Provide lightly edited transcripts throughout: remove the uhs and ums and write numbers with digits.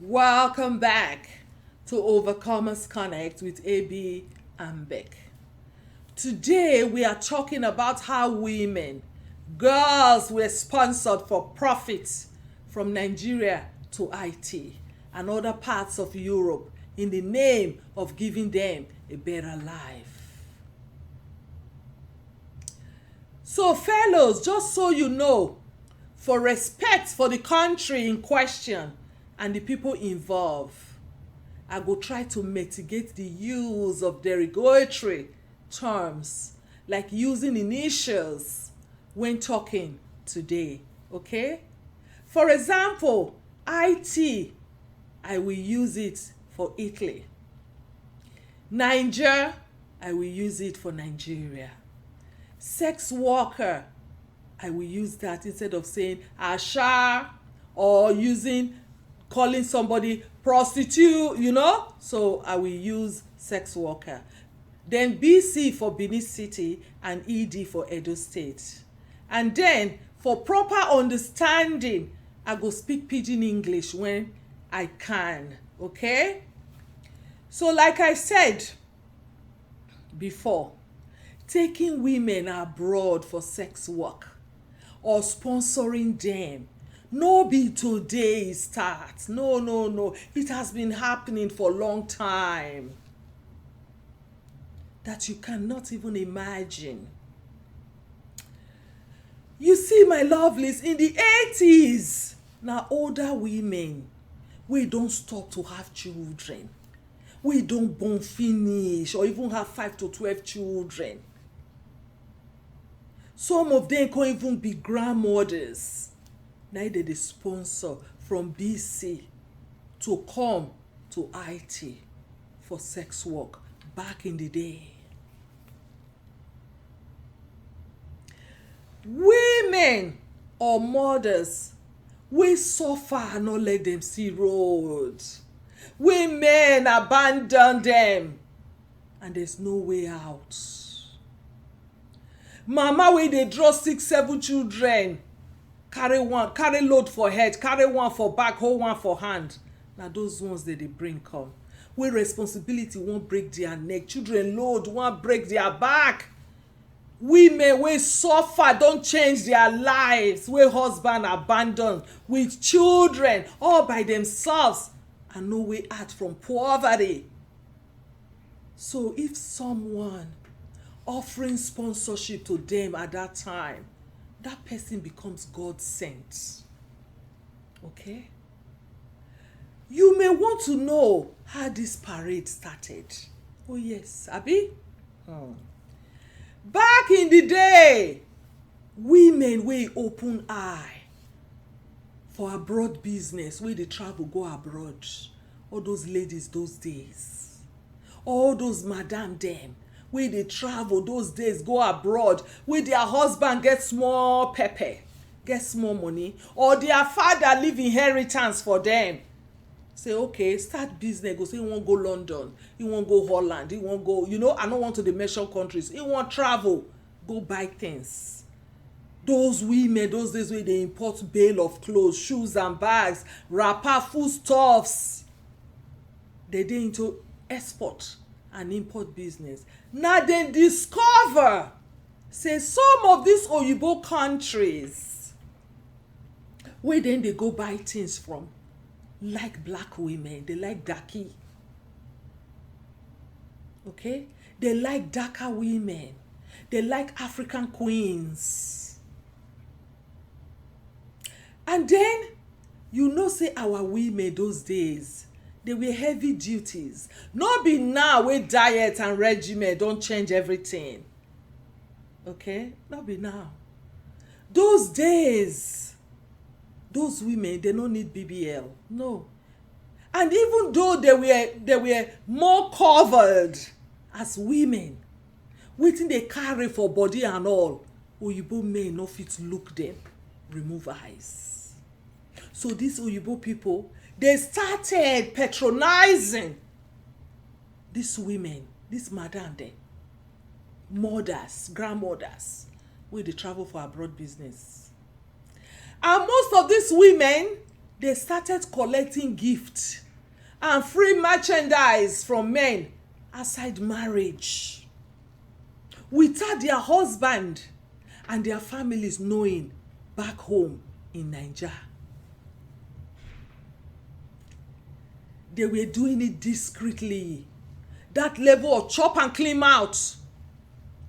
Welcome back to Overcomers Connect with AB and Beck. Today we are talking about how women, girls were sponsored for profit from Nigeria to IT and other parts of Europe in the name of giving them a better life. So fellows, just so you know, for respect for the country in question and the people involved, I go try to mitigate the use of derogatory terms like using initials when talking today, okay? For example, IT, I will use it for Italy. Niger, I will use it for Nigeria. Sex worker, I will use that instead of saying Asha or calling somebody prostitute, So I will use sex worker. Then BC for Benin City and ED for Edo State. And then for proper understanding, I go speak pidgin English when I can, okay? So like I said before, taking women abroad for sex work or sponsoring them no be today start. No. It has been happening for a long time that you cannot even imagine. You see, my lovelies, in the 80s, now older women, we don't stop to have children. We don't born finish or even have 5 to 12 children. Some of them can't even be grandmothers. Now they sponsor from BC to come to IT for sex work back in the day. Women or mothers, we suffer and not let them see road. Women abandon them and there's no way out. Mama wey dey draw 6-7 children, carry load for head, carry one for back, hold one for hand. Na those ones they bring come. Wey responsibility won't break their neck, children load won't break their back. Women wey suffer don't change their lives, wey husband abandon with children all by themselves and no way out from poverty. So if someone offering sponsorship to them at that time, that person becomes God sent. Okay? You may want to know how this parade started. Oh yes, Abi? Back in the day, women wey open eye for abroad business, wey dey travel go abroad. All those ladies those days, all those madam dem wey dey travel those days go abroad, wey their husband get small pepper, get small money, or their father leave inheritance for them. Say okay, start business. Go say he wan go London, he wan go Holland, he wan go, I no want to dey mention countries. He wan travel, go buy things. Those women those days wey dey import bale of clothes, shoes and bags, wrapper, foodstuffs, they dey into export and import business. Now dem discover say some of these oyibo countries wey dem dey go buy things from like black women, they like darky. Okay? They like darker women. They like African queens. And then, say our women those days, they were heavy duties. Not be now where diet and regimen don't change everything. Okay? Not be now. Those days, those women, they don't need BBL. No. And even though they were more covered as women, wetin they carry for body and all, oyibo men no fit look them, remove eyes. So these oyibo people, they started patronizing these women, these madam dem, mothers, grandmothers, wey dey travel for abroad business. And most of these women, they started collecting gifts and free merchandise from men outside marriage without their husband and their families knowing back home in Nigeria. They were doing it discreetly. That level of chop and clean mouth,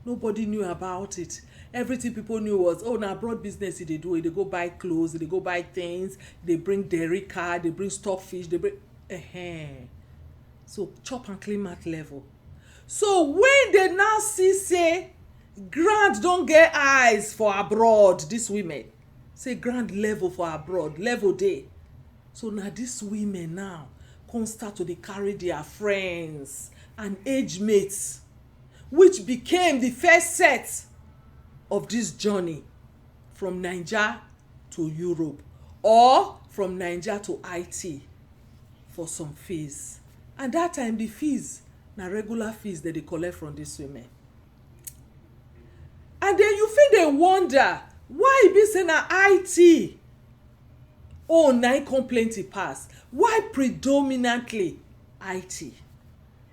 nobody knew about it. Everything people knew was, oh, na abroad business they do. They go buy clothes, they go buy things, they bring dairy car, they bring stockfish, they bring so chop and clean mouth level. So when they now see say grant don't get eyes for abroad, these women say grant level for abroad, level day. So now these women now come start to dey carry their friends and age mates, which became the first set of this journey from Nigeria to Europe, or from Nigeria to IT for some fees. And that time the fees na regular fees that they collect from these women. And then you feel they wonder why e be say na IT na complaint e pass. Why predominantly IT?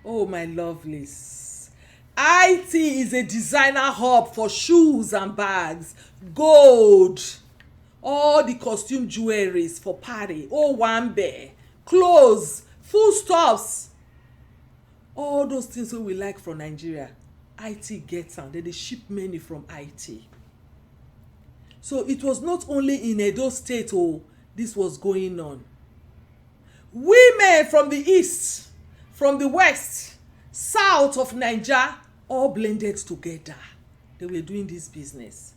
Oh my lovelies, IT is a designer hub for shoes and bags, gold, all the costume jewelries for party, owambe, clothes, foodstuffs, all those things wey we like from Nigeria. IT gets am. They ship many from IT. So it was not only in Edo State this was going on. Women from the east, from the west, south of Nigeria, all blended together. They were doing this business.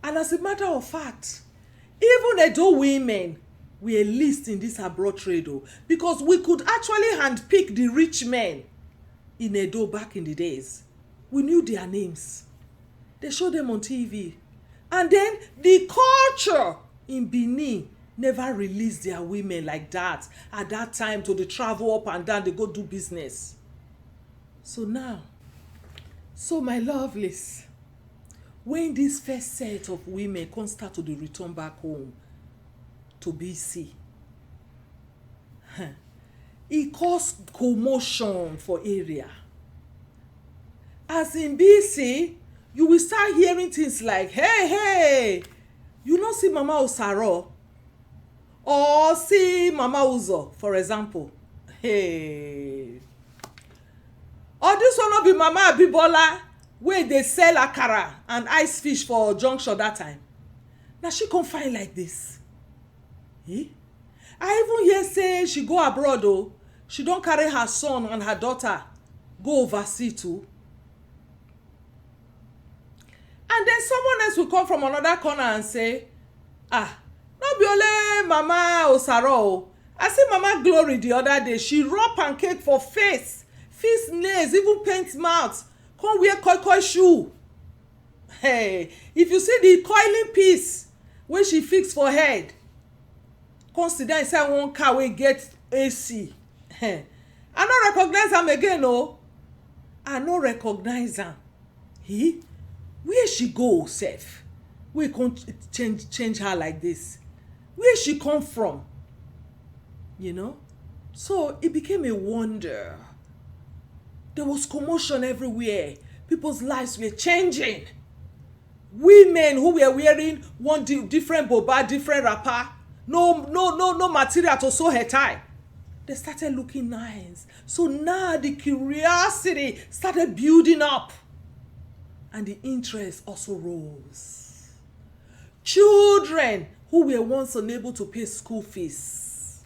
And as a matter of fact, even Edo women were least in this abroad trade, because we could actually handpick the rich men in Edo back in the days. We knew their names. They showed them on TV. And then the culture in Benin never released their women like that at that time to the travel up and down, they go do business. So now, so my lovelies, when this first set of women come start to the return back home to BC, it caused commotion for area. As in BC, you will start hearing things like, hey, you don't see Mama Osaro or see Mama Uzo, for example. Hey. Or this one not be Mama Abibola, where they sell akara and ice fish for junction that time. Now she come find like this. Eh? I even hear say she go abroad she don't carry her son and her daughter go overseas too. And then someone else will come from another corner and say, not be only Mama Osaro. I see Mama Glory the other day. She rub pancake for face nails, even paint mouth. Come wear koi shoe. Hey, if you see the coiling piece wey she fix for head, consider inside one car wey get AC. I no recognize am again I no recognize am. Where she go sef? We can't change her like this. Where she come from? So it became a wonder. There was commotion everywhere. People's lives were changing. Women who were wearing one different boba, different wrapper, no material to sew her tie, they started looking nice. So now the curiosity started building up. And the interest also rose. Children who were once unable to pay school fees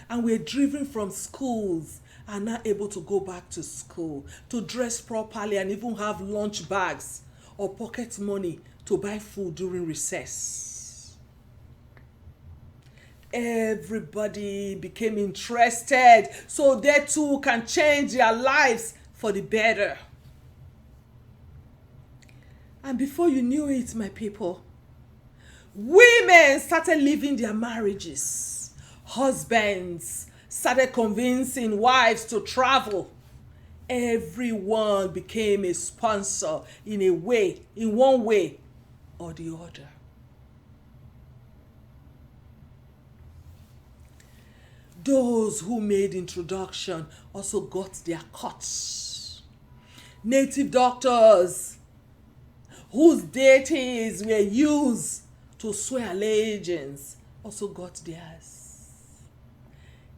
and were driven from schools are now able to go back to school, to dress properly and even have lunch bags or pocket money to buy food during recess. Everybody became interested so they too can change their lives for the better. And before you knew it, my people, women started leaving their marriages. Husbands started convincing wives to travel. Everyone became a sponsor in one way or the other. Those who made introduction also got their cuts. Native doctors whose deities were used to swear allegiance also got theirs.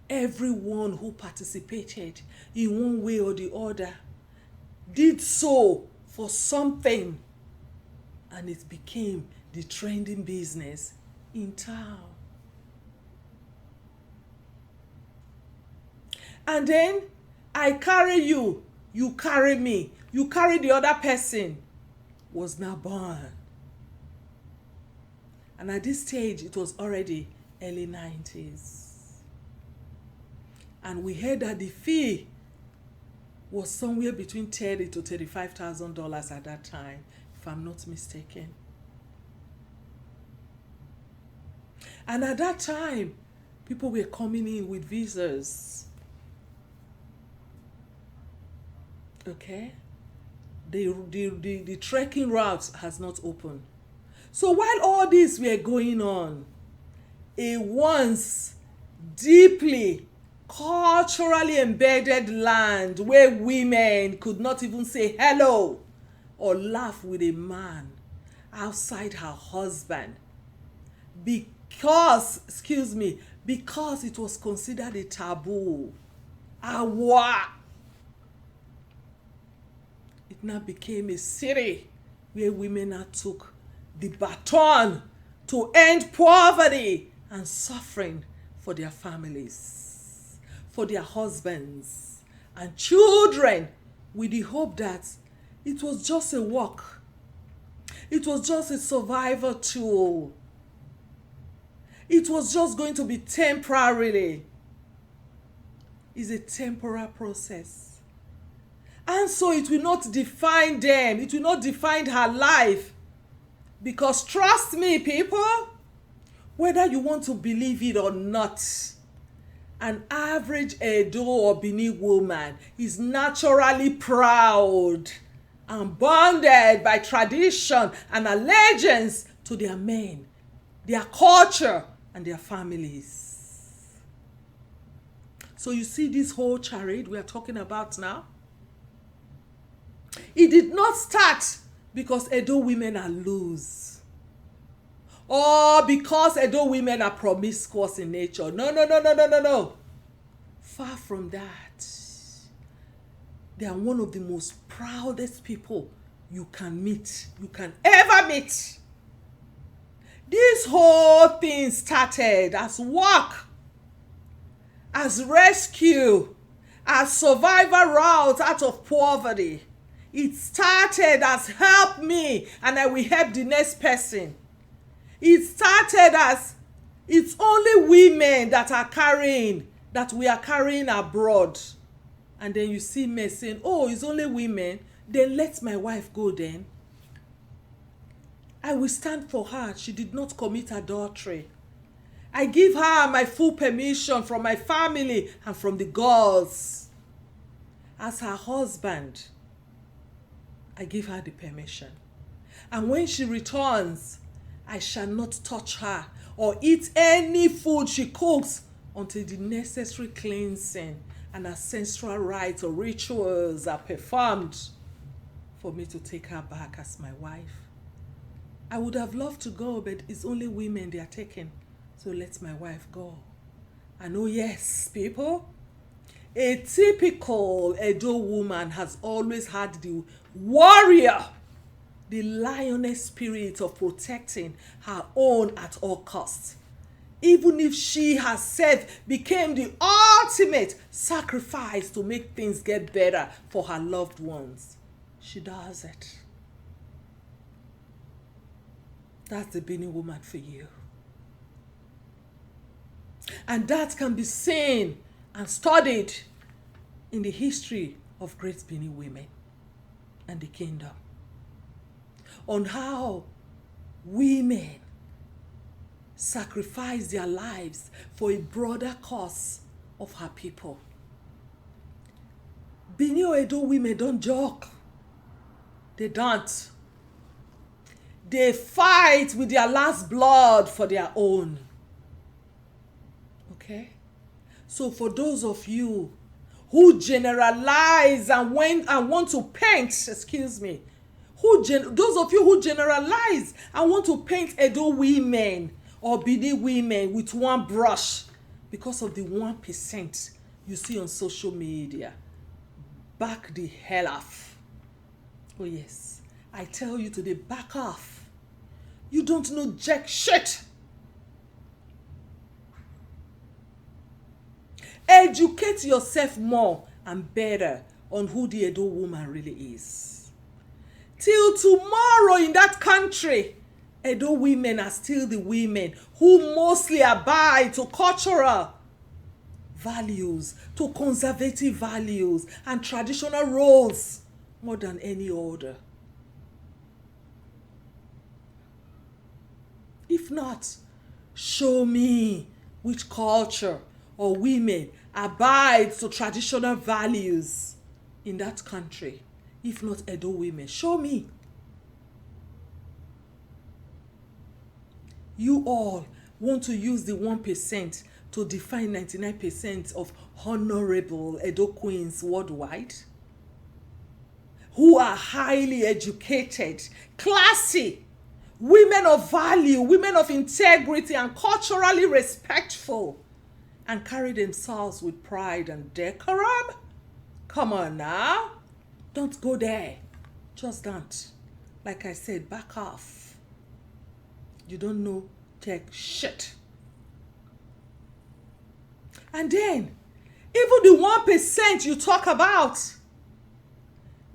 Everyone who participated in one way or the other did so for something, and it became the trending business in town. And then I carry you, you carry me, you carry the other person was now born. And at this stage, it was already early 90s. And we heard that the fee was somewhere between $30,000 to $35,000 at that time, if I'm not mistaken. And at that time, people were coming in with visas. Okay? The trekking route has not opened. So while all this were going on, a once deeply culturally embedded land where women could not even say hello or laugh with a man outside her husband because it was considered a taboo. Awa. It now became a city where women now took the baton to end poverty and suffering for their families, for their husbands and children, with the hope that it was just a work. It was just a survival tool. It was just going to be temporarily. It's a temporal process. And so it will not define them. It will not define her life. Because trust me, people, whether you want to believe it or not, an average Edo or Benin woman is naturally proud and bonded by tradition and allegiance to their men, their culture, and their families. So you see this whole charade we are talking about now? It did not start because Edo women are loose, or because Edo women are promiscuous in nature. No. Far from that. They are one of the most proudest people you can ever meet. This whole thing started as work, as rescue, as survival route out of poverty. It started as help me and I will help the next person. It started as it's only women that we are carrying abroad. And then you see men saying, oh, it's only women, then let my wife go then. I will stand for her. She did not commit adultery. I give her my full permission from my family and from the gods. As her husband, I give her the permission. And when she returns, I shall not touch her or eat any food she cooks until the necessary cleansing and ancestral rites or rituals are performed for me to take her back as my wife. I would have loved to go, but it's only women they are taking. So let my wife go. And oh yes, people, a typical Edo woman has always had the warrior, the lioness spirit of protecting her own at all costs. Even if she herself became the ultimate sacrifice to make things get better for her loved ones, she does it. That's the Benin woman for you. And that can be seen and studied in the history of great Benin women and the kingdom. On how women sacrifice their lives for a broader cause of her people. Benin or Edo women don't joke. They don't. They fight with their last blood for their own. Okay? So for those of you who generalize and want to paint, excuse me, those of you who generalize and want to paint Edo women or Bini women with one brush because of the 1% you see on social media, back the hell off. Oh yes, I tell you today, back off. You don't know jack shit. Educate yourself more and better on who the Edo woman really is. Till tomorrow in that country, Edo women are still the women who mostly abide to cultural values, to conservative values and traditional roles more than any other. If not, show me which culture or women abide to traditional values in that country. If not Edo women, show me. You all want to use the 1% to define 99% of honorable Edo queens worldwide, who are highly educated, classy, women of value, women of integrity, and culturally respectful, and carry themselves with pride and decorum? Come on now. Don't go there. Just don't. Like I said, back off. You don't know tech shit. And then, even the 1% you talk about,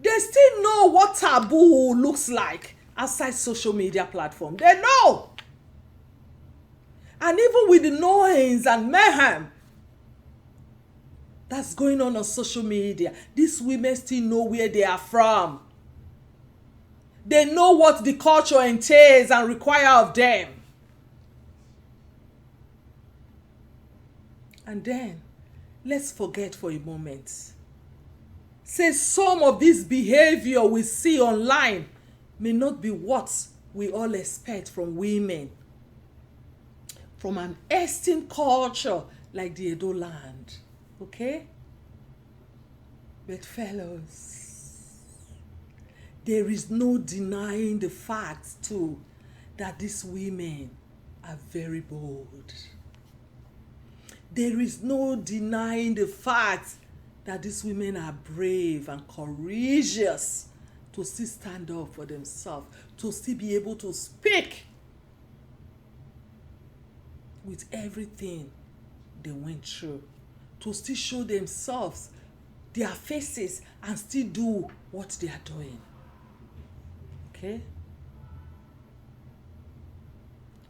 they still know what taboo looks like outside social media platform. They know. And even with the noise and mayhem that's going on social media, these women still know where they are from. They know what the culture entails and require of them. And then, let's forget for a moment. Say some of this behavior we see online may not be what we all expect from women, from an esteemed culture like the Edo land. Okay? But fellows, there is no denying the fact too that these women are very bold. There is no denying the fact that these women are brave and courageous to still stand up for themselves, to still be able to speak with everything they went through, to still show themselves, their faces, and still do what they are doing. Okay?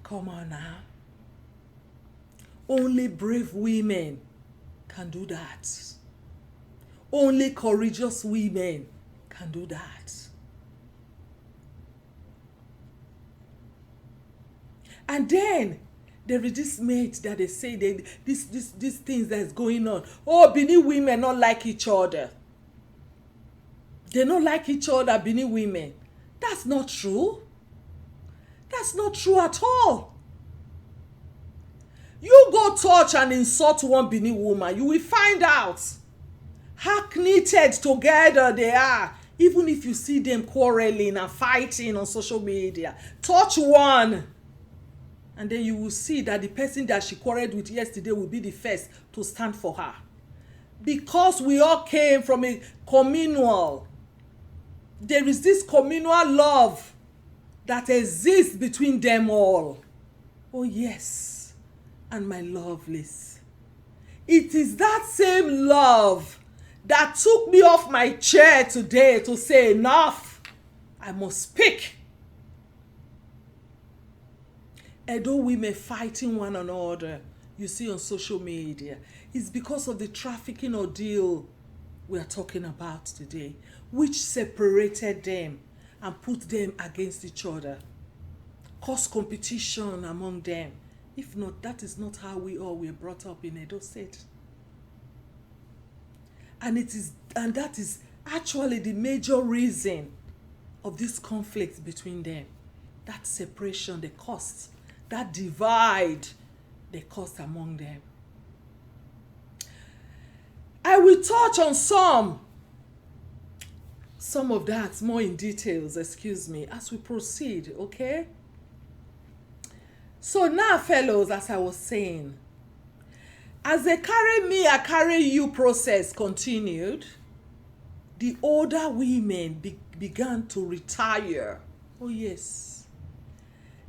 Come on now. Only brave women can do that. Only courageous women can do that. And then there is this mate that they say these things that's going on. Oh, Bini women not like each other. They don't like each other, Bini women. That's not true. That's not true at all. You go touch and insult one Bini woman, you will find out how knitted together they are. Even if you see them quarreling and fighting on social media, touch one, and then you will see that the person that she quarreled with yesterday will be the first to stand for her. Because we all came from a communal. There is this communal love that exists between them all. Oh yes. And my lovelies, it is that same love that took me off my chair today to say enough. I must speak. Edo women fighting one another, you see on social media, is because of the trafficking ordeal we are talking about today, which separated them and put them against each other, caused competition among them. If not, that is not how we all were brought up in Edo State. And that is actually the major reason of this conflict between them. That separation they caused, that divide they caused among them. will touch on some of that more in details, excuse me, as we proceed, okay? So now, fellows, as I was saying, as the carry me, I carry you process continued, the older women began to retire. Oh, yes.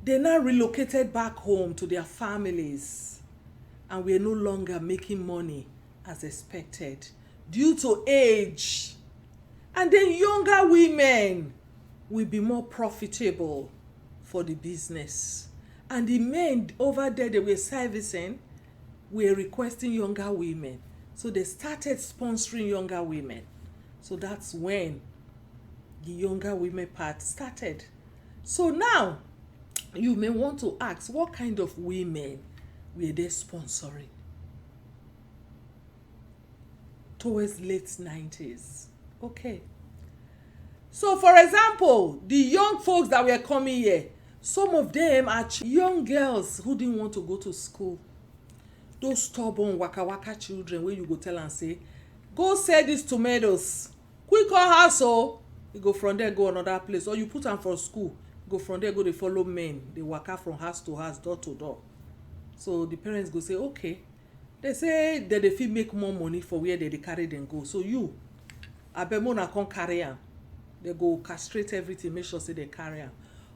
They now relocated back home to their families, and we are no longer making money as expected due to age. And then younger women will be more profitable for the business. And the men over there they were servicing were requesting younger women. So they started sponsoring younger women. So that's when the younger women part started. So now, you may want to ask, what kind of women were they sponsoring? Towards late 90s. Okay. So, for example, the young folks that were coming here, some of them are young girls who didn't want to go to school. Those stubborn waka waka children where you go tell and say, go sell these tomatoes. Quick or house, oh. You go from there, go another place. Or you put them for school. Go from there, go they follow men. They waka from house to house, door to door. So the parents go say, okay. They say that they feel make more money for where they carry them go. So you, abemona can't carry them. They go castrate everything, make sure say they carry them.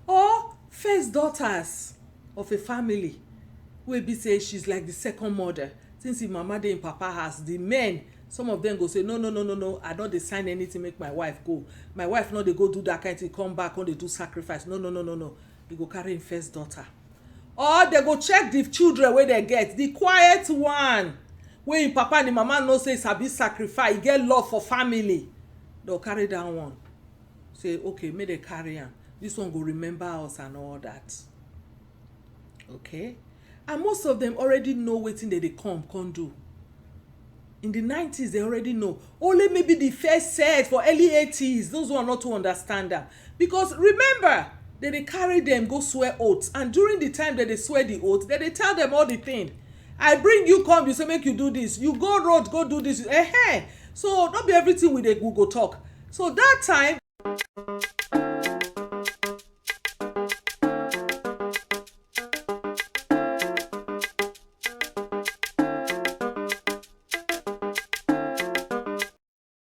Or first daughters of a family wey be say she's like the second mother. Since the mama dey in papa house, the men, some of them go say, no, I don't dey sign anything make my wife go. My wife no dey go do that kind thing, come back when they do sacrifice. No. You go carry him first daughter. Or they go check the children wey they get. The quiet one, wey him papa and him mama know say sabi sacrifice, he get love for family. They'll carry that one. Say, okay, may they carry am. This one go remember us and all that. Okay? And most of them already know wetin they come do. In the 90s, they already know. Only maybe the first set for early 80s, those who are not to understand that. Because remember, they carry them, go swear oaths. And during the time that they swear the oath, they tell them all the thing. I bring you come, you say make you do this. You go road, go do this. So not be everything with a Google talk. So that time,